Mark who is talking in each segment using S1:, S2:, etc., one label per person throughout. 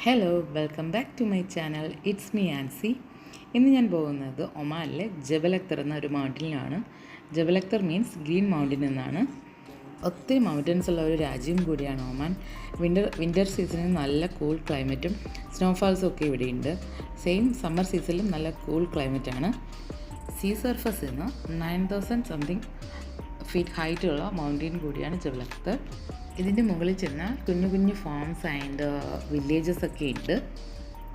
S1: Hello welcome back to my channel. It's me Ancy. ഇന്ന് ഞാൻ പോകുന്നത് ഒമാനിലെ ജബൽ അക്തർ എന്ന ഒരു മൗണ്ടനിലാണ്. Jabal Akhtar means green mountain എന്നാണ്. ഒത്തിരി മൗണ്ടൻസ് ഉള്ള ഒരു രാജ്യം കൂടിയാണ് ഒമാൻ. വിൻ്റർ സീസണിൽ നല്ല കൂൾ ക്ലൈമറ്റും സ്നോഫാൾസും ഒക്കെ ഇവിടെയുണ്ട്. സെയിം സമ്മർ സീസണിലും നല്ല കൂൾ ക്ലൈമറ്റാണ്. സീ സർഫസിൽ നിന്ന് 9,000 സംതിങ് ഫീറ്റ് ഹൈറ്റുള്ള മൗണ്ടൻ കൂടിയാണ് ജബൽ അക്തർ. ഇതിൻ്റെ മുകളിൽ ചെന്നാൽ കുഞ്ഞു കുഞ്ഞു ഫാംസ് ആൻഡ് വില്ലേജസ് ഒക്കെ ഉണ്ട്.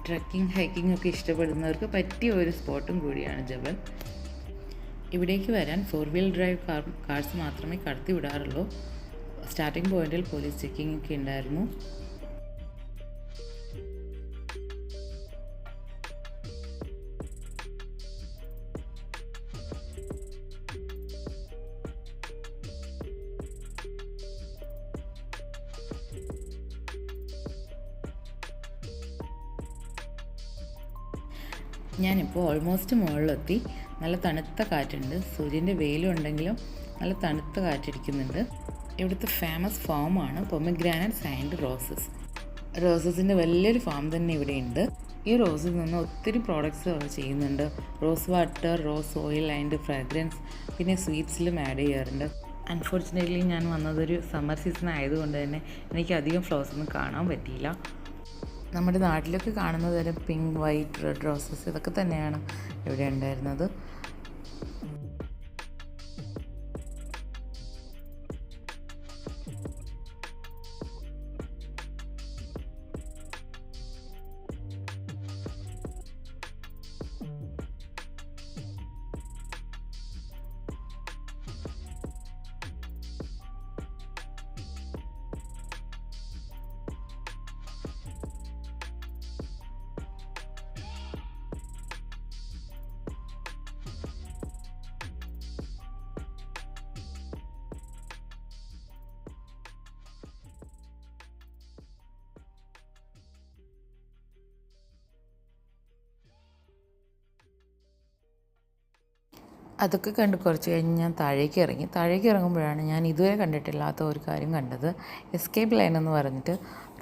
S1: ട്രക്കിംഗ് ഹൈക്കിംഗ് ഒക്കെ ഇഷ്ടപ്പെടുന്നവർക്ക് പറ്റിയ ഒരു സ്പോട്ടും കൂടിയാണ് ജബൽ. ഇവിടേക്ക് വരാൻ 4-wheel ഡ്രൈവ് കാർസ് മാത്രമേ കടത്തി വിടാറുള്ളൂ. സ്റ്റാർട്ടിംഗ് പോയിന്റിൽ പോലീസ് ചെക്കിംഗ് ഒക്കെ ഉണ്ടായിരുന്നു. ഞാനിപ്പോൾ ഓൾമോസ്റ്റ് മുകളിലെത്തി. നല്ല തണുത്ത കാറ്റുണ്ട്. സൂര്യൻ്റെ വെയിലും ഉണ്ടെങ്കിലും നല്ല തണുത്ത കാറ്റടിക്കുന്നുണ്ട്. ഇവിടുത്തെ ഫേമസ് ഫാമാണ് പൊമഗ്രാനറ്റ്സ് ആൻഡ് റോസസ്. റോസസിൻ്റെ വലിയൊരു ഫാം തന്നെ ഇവിടെയുണ്ട്. ഈ റോസിൽ നിന്ന് ഒത്തിരി പ്രോഡക്റ്റ്സ് ചെയ്യുന്നുണ്ട്. Rose water, rose oil and fragrance, പിന്നെ സ്വീറ്റ്സിലും ആഡ് ചെയ്യാറുണ്ട്. അൺഫോർച്ചുനേറ്റ്ലി ഞാൻ വന്നതൊരു സമ്മർ സീസൺ ആയതുകൊണ്ട് തന്നെ എനിക്ക് അധികം ഫ്ലവേഴ്സ് ഒന്നും കാണാൻ പറ്റിയില്ല. നമ്മുടെ നാട്ടിലൊക്കെ കാണുന്ന തരം പിങ്ക്, വൈറ്റ്, റെഡ് റോസസ് ഇതൊക്കെ തന്നെയാണ് ഇവിടെ ഉണ്ടായിരുന്നത്. അതൊക്കെ കണ്ട് കുറച്ച് കഴിഞ്ഞ് ഞാൻ താഴേക്ക് ഇറങ്ങുമ്പോഴാണ് ഞാൻ ഇതുവരെ കണ്ടിട്ടില്ലാത്ത ഒരു കാര്യം കണ്ടത്. എസ്കേപ്പ് ലൈൻ എന്ന് പറഞ്ഞിട്ട്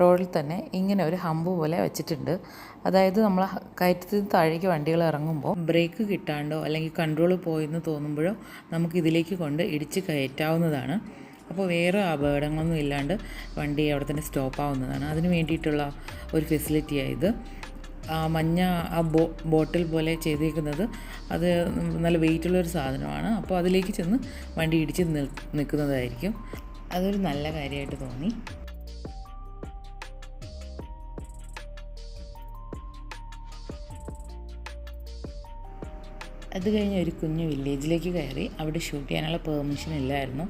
S1: റോഡിൽ തന്നെ ഇങ്ങനെ ഒരു ഹമ്പ് പോലെ വെച്ചിട്ടുണ്ട്. അതായത് നമ്മൾ കയറ്റത്തിൽ താഴേക്ക് വണ്ടികൾ ഇറങ്ങുമ്പോൾ ബ്രേക്ക് കിട്ടാണ്ടോ അല്ലെങ്കിൽ കൺട്രോൾ പോയെന്ന് തോന്നുമ്പോഴോ നമുക്ക് ഇതിലേക്ക് കൊണ്ട് ഇടിച്ച് കയറ്റാവുന്നതാണ്. അപ്പോൾ വേറെ അപകടങ്ങളൊന്നും ഇല്ലാണ്ട് വണ്ടി അവിടെ തന്നെ സ്റ്റോപ്പ് ആവുന്നതാണ്. അതിന് വേണ്ടിയിട്ടുള്ള ഒരു ഫെസിലിറ്റിയായത്. മഞ്ഞ ബോട്ടിൽ പോലെ ചെയ്തേക്കുന്നത് അത് നല്ല വെയിറ്റുള്ളൊരു സാധനമാണ്. അപ്പോൾ അതിലേക്ക് ചെന്ന് വണ്ടി ഇടിച്ച് നിൽക്കുന്നതായിരിക്കും. അതൊരു നല്ല കാര്യമായിട്ട് തോന്നി. അത് കഴിഞ്ഞ് ഒരു കുഞ്ഞു വില്ലേജിലേക്ക് കയറി. അവിടെ ഷൂട്ട് ചെയ്യാനുള്ള പെർമിഷൻ ഇല്ലായിരുന്നു.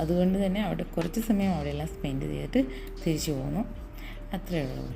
S1: അതുകൊണ്ട് തന്നെ അവിടെ കുറച്ച് സമയം അവിടെയെല്ലാം സ്പെൻഡ് ചെയ്തിട്ട് തിരിച്ചു പോന്നു. അത്രയേ ഉള്ളൂ.